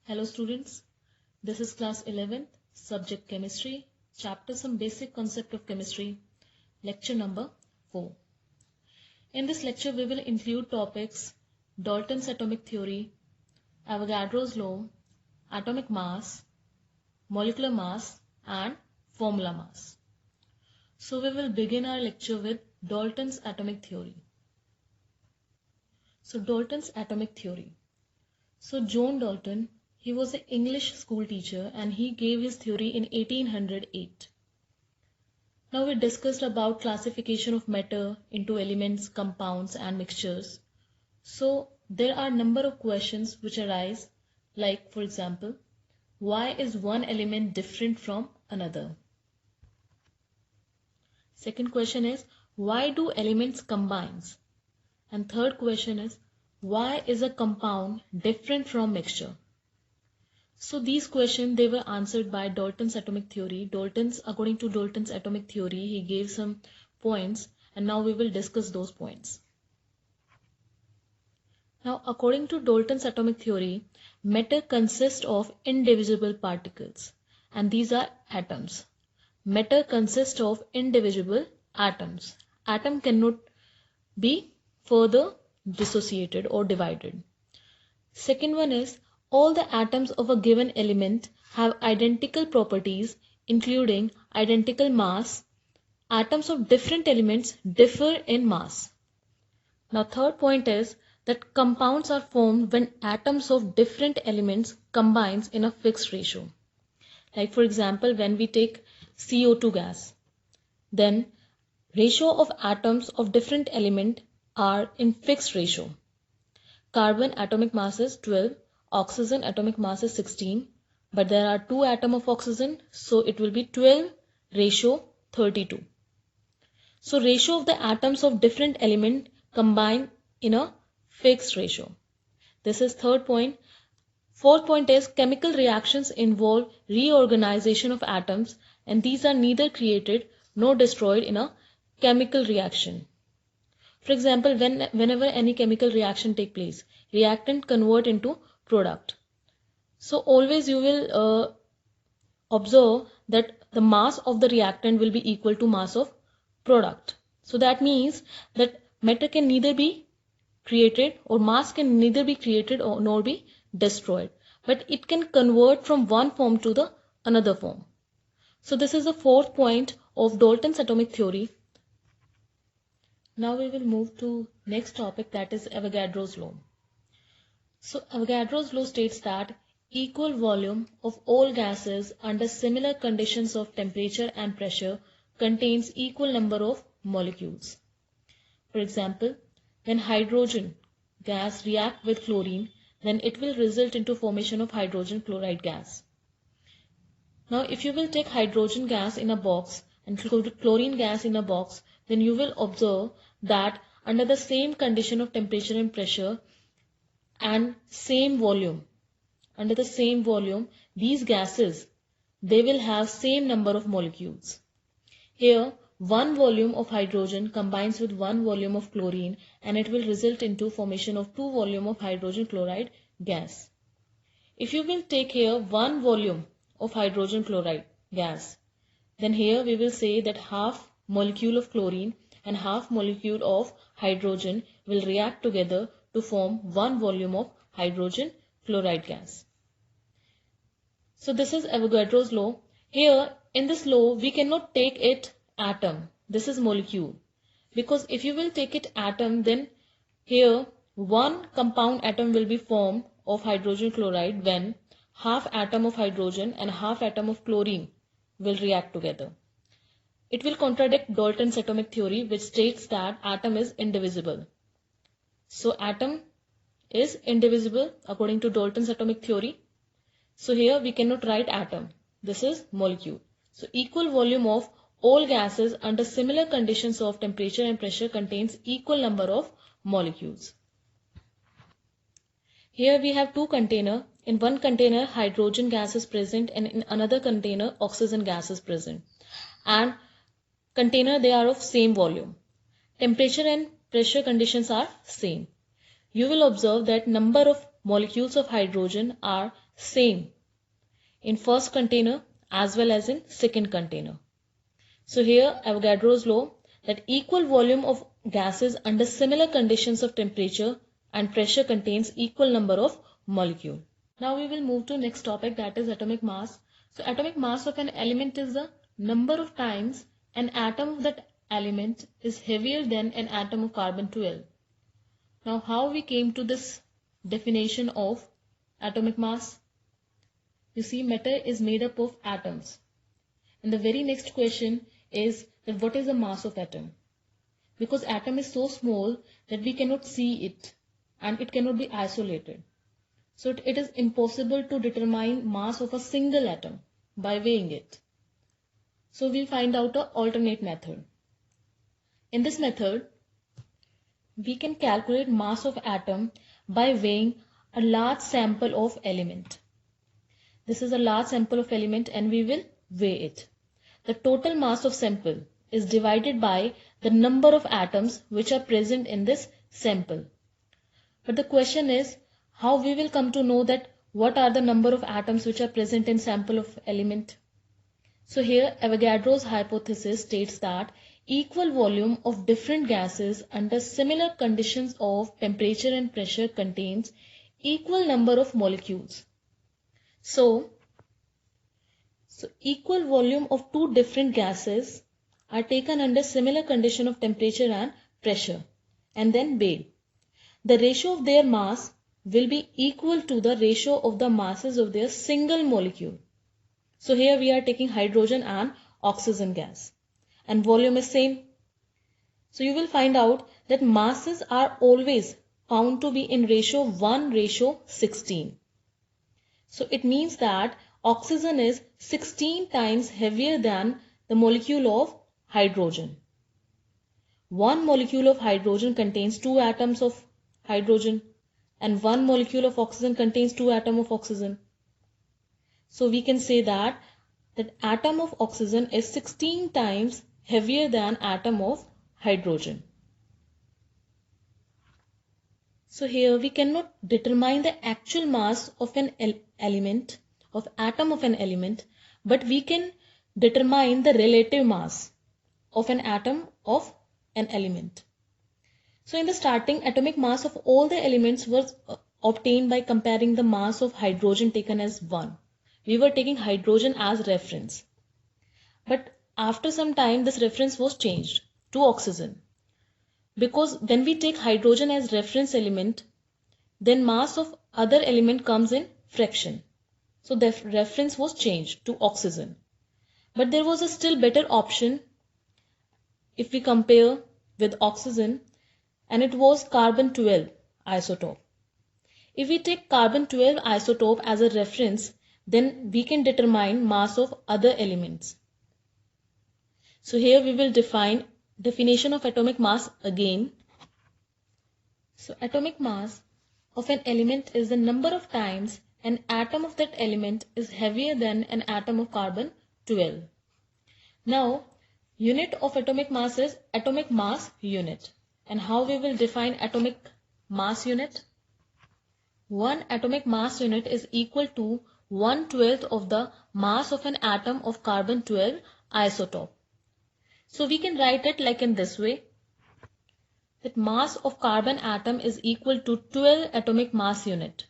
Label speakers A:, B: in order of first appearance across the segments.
A: Hello students, this is class 11th, subject chemistry, chapter some basic concept of chemistry, lecture number 4. In this lecture we will include topics Dalton's atomic theory, Avogadro's law, atomic mass, molecular mass and formula mass. So we will begin our lecture with Dalton's atomic theory. So Dalton's atomic theory. So John Dalton, he was an English school teacher and he gave his theory in 1808. Now we discussed about classification of matter into elements, compounds and mixtures. So there are number of questions which arise, like for example, why is one element different from another? Second question is, why do elements combine? And third question is, why is a compound different from mixture? So these questions, they were answered by Dalton's atomic theory. According to Dalton's atomic theory, he gave some points and now we will discuss those points. Now according to Dalton's atomic theory, matter consists of indivisible particles and these are atoms. Matter consists of indivisible atoms. Atom cannot be further dissociated or divided. Second one is, all the atoms of a given element have identical properties including identical mass. Atoms of different elements differ in mass. Now third point is that compounds are formed when atoms of different elements combines in a fixed ratio. Like for example, when we take CO2 gas, then ratio of atoms of different element are in fixed ratio. Carbon atomic mass is 12, oxygen atomic mass is 16, but there are 2 atoms of oxygen, so it will be 12:32. So ratio of the atoms of different element combine in a fixed ratio. This is third point. Fourth point is, chemical reactions involve reorganization of atoms and these are neither created nor destroyed in a chemical reaction. For example, whenever any chemical reaction take place, reactant convert into product. So always you will observe that the mass of the reactant will be equal to mass of product. So that means that matter can neither be created or mass can neither be created or nor be destroyed, but it can convert from one form to the another form. So this is the fourth point of Dalton's atomic theory. Now we will move to next topic, that is Avogadro's law. So Avogadro's law states that equal volume of all gases under similar conditions of temperature and pressure contains equal number of molecules. For example, when hydrogen gas react with chlorine, then it will result into formation of hydrogen chloride gas. Now if you will take hydrogen gas in a box and chlorine gas in a box, then you will observe that under the same condition of temperature and pressure and same volume, under the same volume, these gases, they will have same number of molecules. Here, one volume of hydrogen combines with one volume of chlorine and it will result into formation of 2 volume of hydrogen chloride gas. If you will take here 1 volume of hydrogen chloride gas, then here we will say that half molecule of chlorine and half molecule of hydrogen will react together to form 1 volume of hydrogen chloride gas. So this is Avogadro's law. Here in this law we cannot take it atom. This is molecule. Because if you will take it atom, then here one compound atom will be formed of hydrogen chloride when half atom of hydrogen and half atom of chlorine will react together. It will contradict Dalton's atomic theory, which states that atom is indivisible. So atom is indivisible according to Dalton's atomic theory. So here we cannot write atom. This is molecule. So equal volume of all gases under similar conditions of temperature and pressure contains equal number of molecules. Here we have 2 containers. In one container hydrogen gas is present and in another container oxygen gas is present. And container, they are of same volume. Temperature and pressure conditions are same. You will observe that number of molecules of hydrogen are same in first container as well as in second container. So here Avogadro's law that equal volume of gases under similar conditions of temperature and pressure contains equal number of molecules. Now we will move to next topic, that is atomic mass. So atomic mass of an element is the number of times an atom of that element is heavier than an atom of carbon-12. Now how we came to this definition of atomic mass? You see, matter is made up of atoms. And the very next question is that what is the mass of atom? Because atom is so small that we cannot see it and it cannot be isolated. So it is impossible to determine mass of a single atom by weighing it. So we'll find out an alternate method. In this method, we can calculate mass of atom by weighing a large sample of element. This is a large sample of element and we will weigh it. The total mass of sample is divided by the number of atoms which are present in this sample. But the question is, how we will come to know that what are the number of atoms which are present in sample of element? So here Avogadro's hypothesis states that equal volume of different gases under similar conditions of temperature and pressure contains equal number of molecules. So equal volume of two different gases are taken under similar condition of temperature and pressure and then weighed. The ratio of their mass will be equal to the ratio of the masses of their single molecule. So here we are taking hydrogen and oxygen gas and volume is same. So you will find out that masses are always found to be in ratio 1:16. So it means that oxygen is 16 times heavier than the molecule of hydrogen. One molecule of hydrogen contains 2 atoms of hydrogen and one molecule of oxygen contains 2 atoms of oxygen. So we can say that atom of oxygen is 16 times heavier than atom of hydrogen. So here we cannot determine the actual mass of an element, of atom of an element, but we can determine the relative mass of an atom of an element. So in the starting, atomic mass of all the elements was obtained by comparing the mass of hydrogen taken as 1. We were taking hydrogen as reference. But after some time, this reference was changed to oxygen. Because when we take hydrogen as reference element, then mass of other element comes in fraction. So the reference was changed to oxygen. But there was a still better option if we compare with oxygen, and it was carbon-12 isotope. If we take carbon-12 isotope as a reference, then we can determine mass of other elements. So here we will define definition of atomic mass again. So atomic mass of an element is the number of times an atom of that element is heavier than an atom of carbon-12. Now, unit of atomic mass is atomic mass unit. And how we will define atomic mass unit? One atomic mass unit is equal to 1/12 of the mass of an atom of carbon-12 isotope. So we can write it like in this way, that mass of carbon atom is equal to 12 atomic mass unit.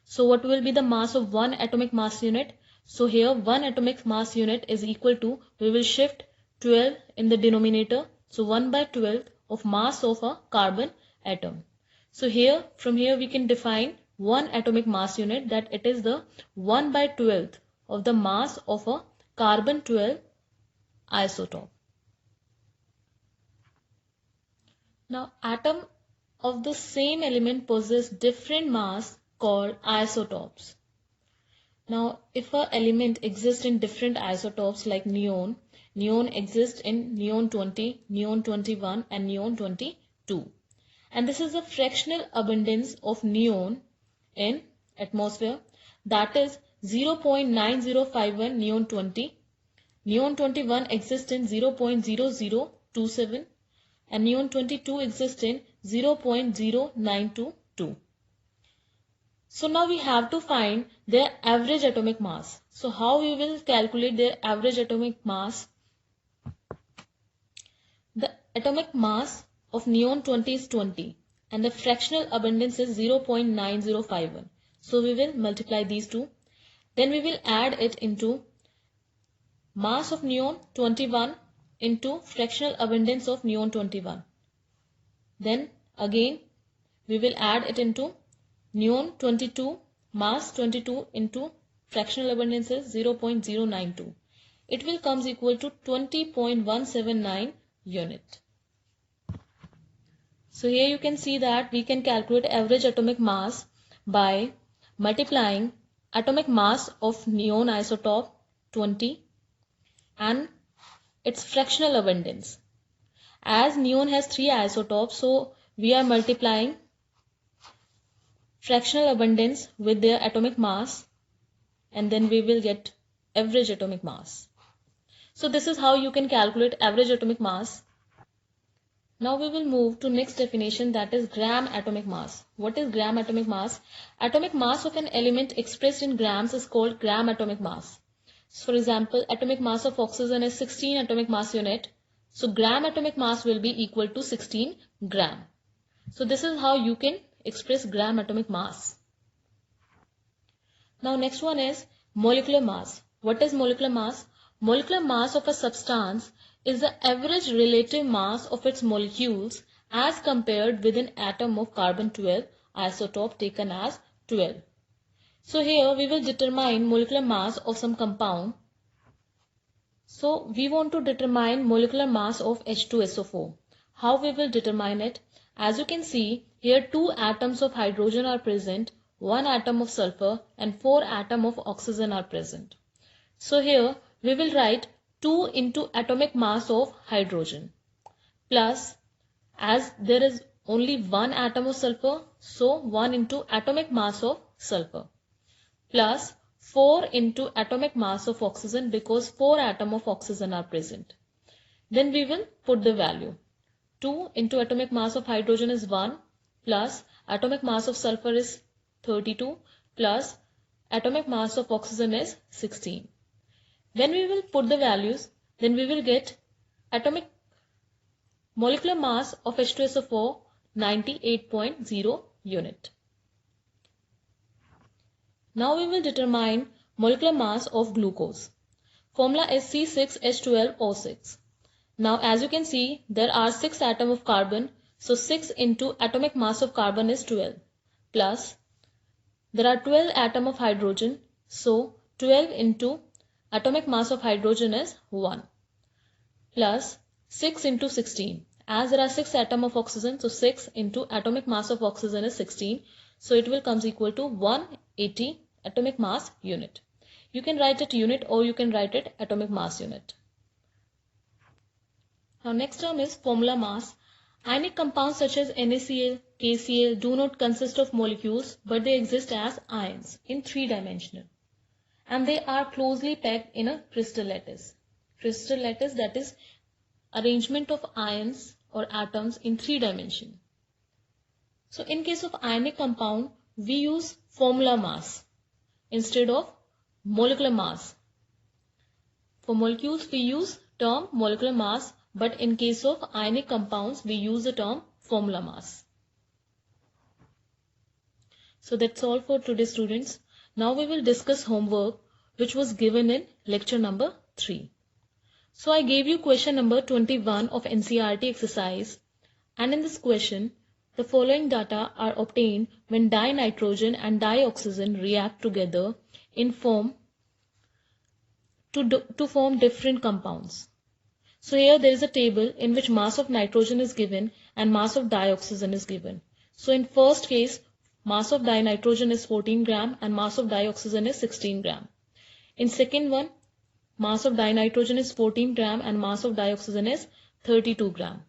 A: So what will be the mass of one atomic mass unit? So here one atomic mass unit is equal to, we will shift 12 in the denominator. So 1/12 of mass of a carbon atom. So here, from here we can define one atomic mass unit, that it is the 1/12 of the mass of a carbon-12 isotope. Now atom of the same element possess different mass called isotopes. Now if an element exists in different isotopes like neon, neon exists in neon 20, neon 21 and neon 22. And this is the fractional abundance of neon in atmosphere, that is 0.9051 neon 20. Neon 21 exists in 0.0027 and neon 22 exists in 0.0922. So now we have to find their average atomic mass. So how we will calculate their average atomic mass? The atomic mass of neon 20 is 20 and the fractional abundance is 0.9051. So we will multiply these two. Then we will add it into mass of neon 21 into fractional abundance of neon 21. Then again we will add it into neon 22, mass 22 into fractional abundance is 0.092. It will comes equal to 20.179 unit. So here you can see that we can calculate average atomic mass by multiplying atomic mass of neon isotope 20 and its fractional abundance. As neon has 3 isotopes, so we are multiplying fractional abundance with their atomic mass and then we will get average atomic mass. So this is how you can calculate average atomic mass. Now we will move to next definition, that is gram atomic mass. What is gram atomic mass? Atomic mass of an element expressed in grams is called gram atomic mass. So for example, atomic mass of oxygen is 16 atomic mass unit. So gram atomic mass will be equal to 16 gram. So this is how you can express gram atomic mass. Now next one is molecular mass. What is molecular mass? Molecular mass of a substance is the average relative mass of its molecules as compared with an atom of carbon-12 isotope taken as 12. So here we will determine molecular mass of some compound. So we want to determine molecular mass of H2SO4. How we will determine it? As you can see, here 2 atoms of hydrogen are present, 1 atom of sulfur and 4 atoms of oxygen are present. So here we will write 2 into atomic mass of hydrogen plus, as there is only 1 atom of sulfur, so 1 into atomic mass of sulfur plus 4 into atomic mass of oxygen because 4 atoms of oxygen are present. Then we will put the value. 2 into atomic mass of hydrogen is 1 plus atomic mass of sulfur is 32 plus atomic mass of oxygen is 16. When we will put the values, then we will get atomic molecular mass of H2SO4 98.0 unit. Now we will determine molecular mass of glucose. Formula is C6H12O6. Now as you can see, there are 6 atoms of carbon, so 6 into atomic mass of carbon is 12 plus there are 12 atoms of hydrogen, so 12 into atomic mass of hydrogen is 1 plus 6 into 16. As there are 6 atoms of oxygen, so 6 into atomic mass of oxygen is 16. So it will comes equal to 180 atomic mass unit. You can write it unit or you can write it atomic mass unit. Now next term is formula mass. Ionic compounds such as NaCl, KCl do not consist of molecules but they exist as ions in 3-dimensional. And they are closely packed in a crystal lattice. Crystal lattice, that is arrangement of ions or atoms in 3 dimensions. So in case of ionic compound, we use formula mass instead of molecular mass. For molecules, we use term molecular mass, but in case of ionic compounds, we use the term formula mass. So that's all for today, students. Now we will discuss homework which was given in lecture number 3. So I gave you question number 21 of NCERT exercise, and in this question the following data are obtained when dinitrogen and dioxygen react together in form to form different compounds. So here there is a table in which mass of nitrogen is given and mass of dioxygen is given. So in first case, mass of dinitrogen is 14 gram and mass of dioxygen is 16 gram. In second one, mass of dinitrogen is 14 gram and mass of dioxygen is 32 gram.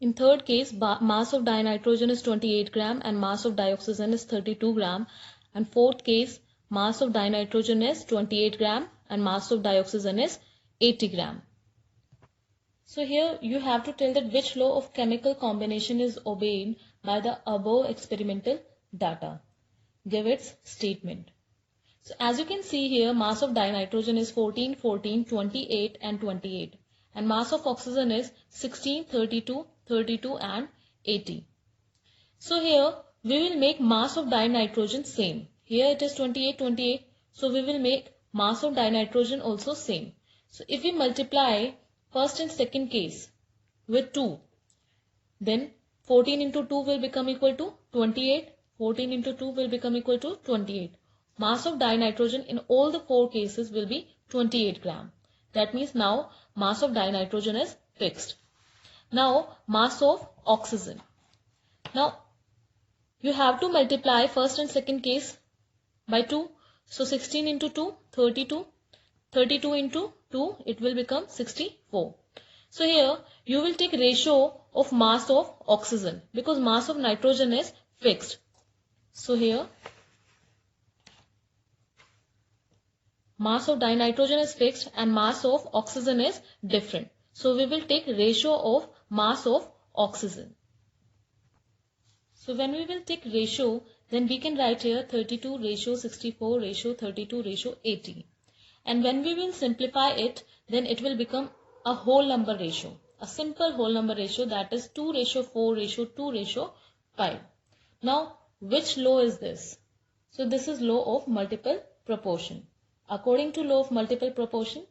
A: In third case, mass of dinitrogen is 28 gram and mass of dioxygen is 32 gram. And fourth case, mass of dinitrogen is 28 gram and mass of dioxygen is 80 gram. So here you have to tell that which law of chemical combination is obeyed by the above experimental data. give its statement. So as you can see here, mass of dinitrogen is 14, 14, 28 and 28. And mass of oxygen is 16, 32, 32 and 80. So here we will make mass of dinitrogen same. Here it is 28, 28. So we will make mass of dinitrogen also same. So if we multiply first and second case with 2, then 14 into 2 will become equal to 28. 14 into 2 will become equal to 28. Mass of dinitrogen in all the 4 cases will be 28 gram. That means now mass of dinitrogen is fixed. Now mass of oxygen. Now you have to multiply first and second case by 2. So 16 into 2, 32. 32 into 2, it will become 64. So here you will take ratio of mass of oxygen because mass of nitrogen is fixed. So here mass of dinitrogen is fixed and mass of oxygen is different. So we will take ratio of mass of oxygen. So when we will take ratio, then we can write here 32 ratio 64 ratio 32 ratio 80. And when we will simplify it, then it will become a whole number ratio. A simple whole number ratio, that is 2 ratio 4 ratio 2 ratio 5. Now which law is this? So this is law of multiple proportion. According to law of multiple proportion,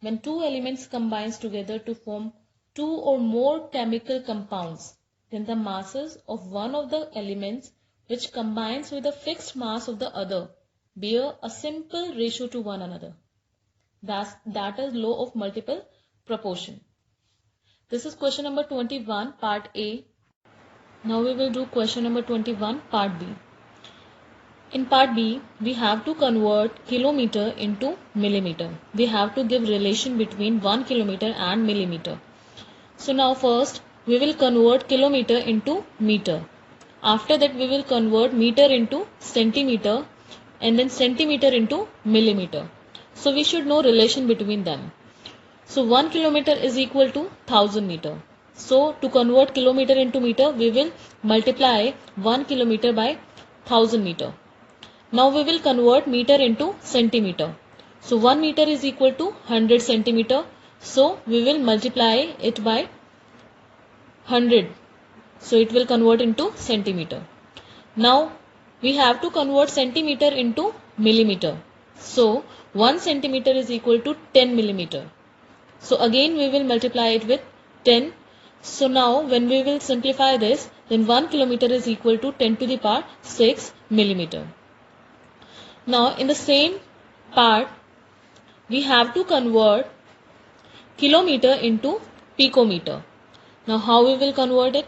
A: when two elements combines together to form two or more chemical compounds, then the masses of one of the elements which combines with the fixed mass of the other bear a simple ratio to one another. That is law of multiple proportion. This is question number 21, part A. Now we will do question number 21, part B. In part B, we have to convert kilometer into millimeter. We have to give relation between 1 kilometer and millimeter. So now first, we will convert kilometer into meter. After that, we will convert meter into centimeter and then centimeter into millimeter. So we should know relation between them. So 1 kilometer is equal to 1000 meter. So to convert kilometer into meter, we will multiply 1 kilometer by 1000 meter. Now we will convert meter into centimeter. So 1 meter is equal to 100 centimeter. So we will multiply it by 100. So it will convert into centimeter. Now we have to convert centimeter into millimeter. So 1 centimeter is equal to 10 millimeter. So again we will multiply it with 10. So now when we will simplify this, then 1 kilometer is equal to 10 to the power 6 millimeter. Now in the same part, we have to convert kilometer into picometer. Now how we will convert it?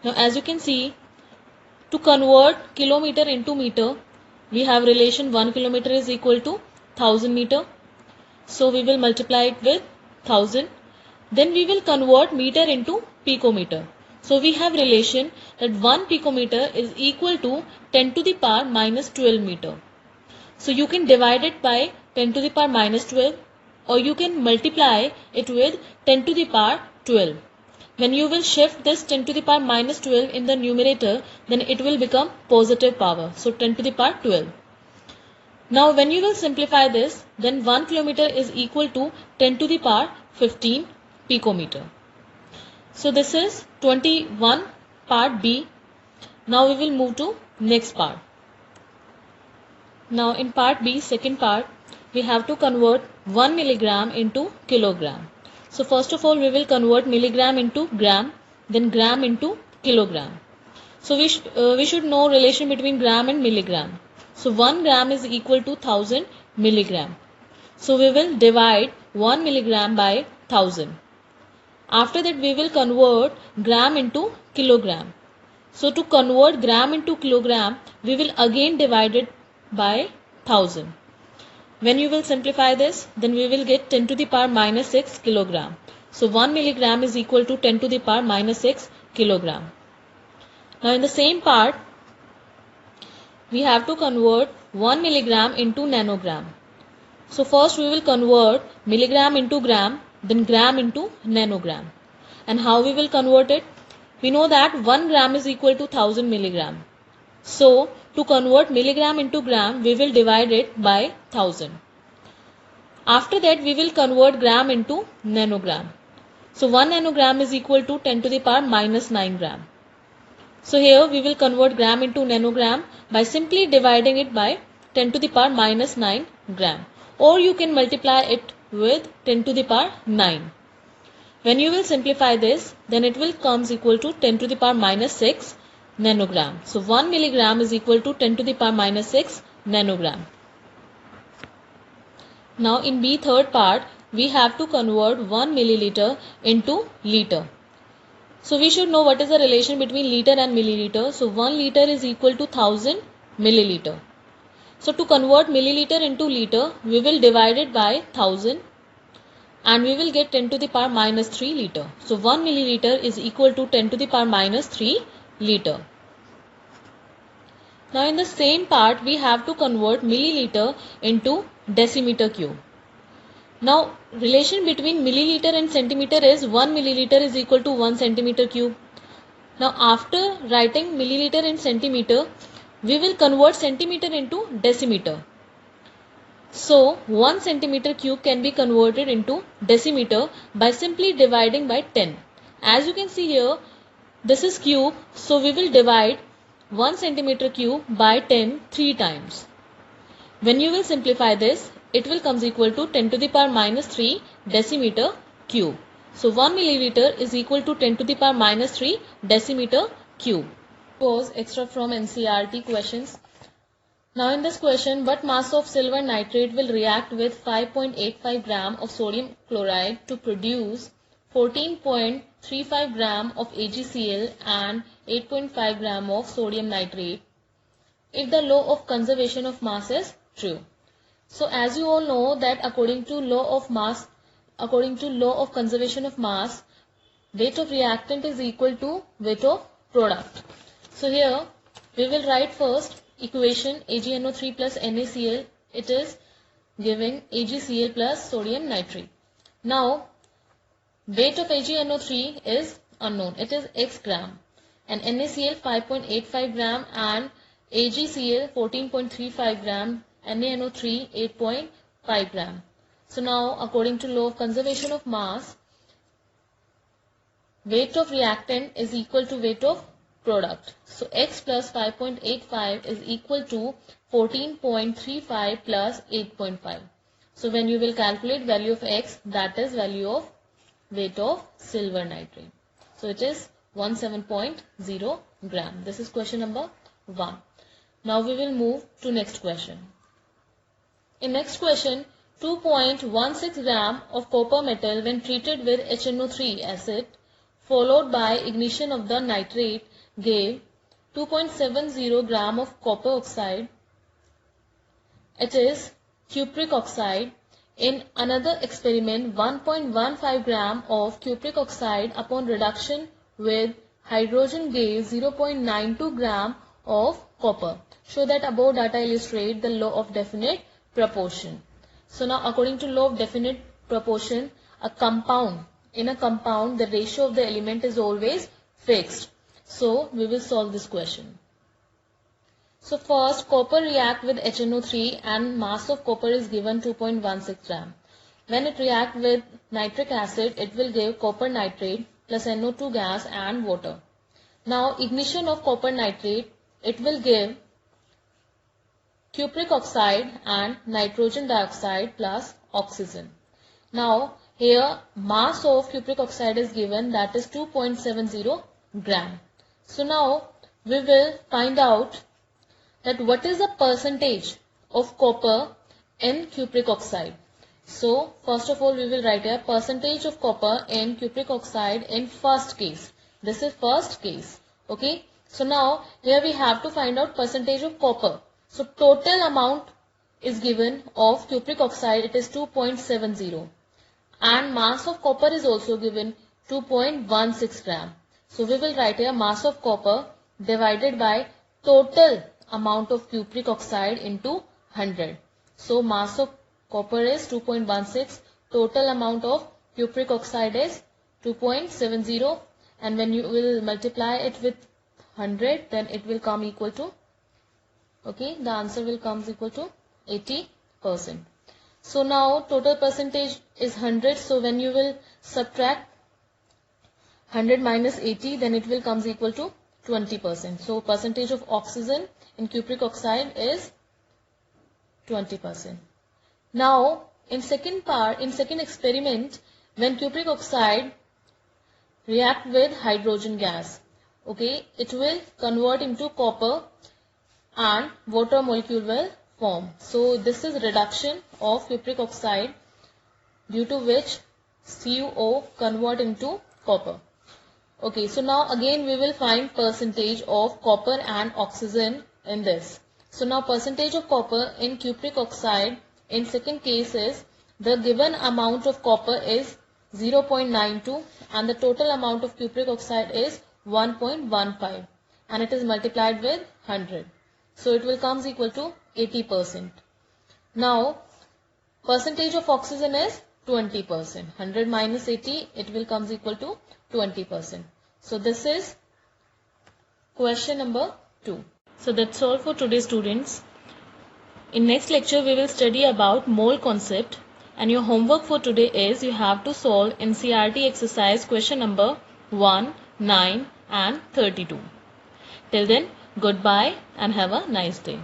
A: Now as you can see, to convert kilometer into meter, we have relation 1 kilometer is equal to 1000 meter. So we will multiply it with 1000. Then we will convert meter into picometer. So we have relation that 1 picometer is equal to 10 to the power minus 12 meter. So you can divide it by 10 to the power minus 12 or you can multiply it with 10 to the power 12. When you will shift this 10 to the power minus 12 in the numerator, then it will become positive power. So 10 to the power 12. Now when you will simplify this, then 1 kilometer is equal to 10 to the power 15 picometer. So this is 21 part B. Now we will move to next part. Now in part B, second part, we have to convert 1 milligram into kilogram. So first of all we will convert milligram into gram, then gram into kilogram. So we should know relation between gram and milligram. So 1 gram is equal to 1000 milligram. So we will divide 1 milligram by 1000. After that we will convert gram into kilogram. So to convert gram into kilogram, we will again divide it by 1000. When you will simplify this, then we will get 10 to the power minus 6 kilogram. So 1 milligram is equal to 10 to the power minus 6 kilogram. Now in the same part, we have to convert 1 milligram into nanogram. So first we will convert milligram into gram, then gram into nanogram. And how we will convert it? We know that 1 gram is equal to 1000 milligram. So to convert milligram into gram, we will divide it by 1000. After that, we will convert gram into nanogram. So 1 nanogram is equal to 10 to the power minus 9 gram. So here we will convert gram into nanogram by simply dividing it by 10 to the power minus 9 gram. Or you can multiply it with 10 to the power 9. When you will simplify this, then it will comes equal to 10 to the power minus 6 nanogram. So 1 milligram is equal to 10 to the power minus 6 nanogram. Now in B third part, we have to convert 1 milliliter into liter. So we should know what is the relation between liter and milliliter. So 1 liter is equal to 1000 milliliter. So to convert milliliter into liter, we will divide it by 1000 and we will get 10 to the power minus 3 liter. So 1 milliliter is equal to 10 to the power minus 3 liter. Now in the same part, we have to convert milliliter into decimeter cube. Now relation between milliliter and centimeter is 1 milliliter is equal to 1 centimeter cube. Now after writing milliliter in centimeter, we will convert centimeter into decimeter. So 1 centimeter cube can be converted into decimeter by simply dividing by 10. As you can see here, this is cube, so we will divide 1 centimeter cube by 10 3 times. When you will simplify this, it will comes equal to 10 to the power minus 3 decimeter cube. So 1 milliliter is equal to 10 to the power minus 3 decimeter cube. Was extra from NCERT questions. Now in this question, what mass of silver nitrate will react with 5.85 gram of sodium chloride to produce 14.35 gram of AgCl and 8.5 gram of sodium nitrate if the law of conservation of mass is true? So as you all know that according to law of conservation of mass, weight of reactant is equal to weight of product. So here we will write first equation AgNO3 plus NaCl. It is giving AgCl plus sodium nitrate. Now weight of AgNO3 is unknown. It is x gram and NaCl 5.85 gram and AgCl 14.35 gram, NaNO3 8.5 gram. So now according to law of conservation of mass, weight of reactant is equal to weight of product. So x plus 5.85 is equal to 14.35 plus 8.5. So when you will calculate value of x, that is value of weight of silver nitrate. So it is 17.0 gram. This is question number 1. Now we will move to next question. In next question, 2.16 gram of copper metal when treated with HNO3 acid followed by ignition of the nitrate gave 2.70 gram of copper oxide. It is cupric oxide. In another experiment, 1.15 gram of cupric oxide upon reduction with hydrogen gave 0.92 gram of copper. Show that above data illustrate the law of definite proportion. So now according to law of definite proportion, in a compound the ratio of the element is always fixed. So we will solve this question. So first, copper react with HNO3 and mass of copper is given 2.16 gram. When it react with nitric acid, it will give copper nitrate plus NO2 gas and water. Now ignition of copper nitrate, it will give cupric oxide and nitrogen dioxide plus oxygen. Now here mass of cupric oxide is given, that is 2.70 gram. So now we will find out that what is the percentage of copper in cupric oxide. So first of all we will write a percentage of copper in cupric oxide in first case. This is first case. Okay. So now here we have to find out percentage of copper. So total amount is given of cupric oxide, it is 2.70 and mass of copper is also given 2.16 gram. So we will write here mass of copper divided by total amount of cupric oxide into 100. So mass of copper is 2.16, total amount of cupric oxide is 2.70 and when you will multiply it with 100 then it will come equal to Okay, the answer will comes equal to 80%. So now total percentage is 100. So when you will subtract 100 minus 80, then it will comes equal to 20%. So percentage of oxygen in cupric oxide is 20%. Now in second experiment, when cupric oxide react with hydrogen gas, okay, it will convert into copper and water molecule will form. So this is reduction of cupric oxide, due to which CuO convert into copper. Okay, so now again we will find percentage of copper and oxygen in this. So now percentage of copper in cupric oxide in second case is, the given amount of copper is 0.92 and the total amount of cupric oxide is 1.15 and it is multiplied with 100. So it will comes equal to 80%. Now percentage of oxygen is 20%. 100 minus 80, it will comes equal to 20%. So this is question number 2. So that's all for today, students. In next lecture we will study about mole concept, and your homework for today is you have to solve NCERT exercise question number 1, 9 and 32. Till then, goodbye and have a nice day.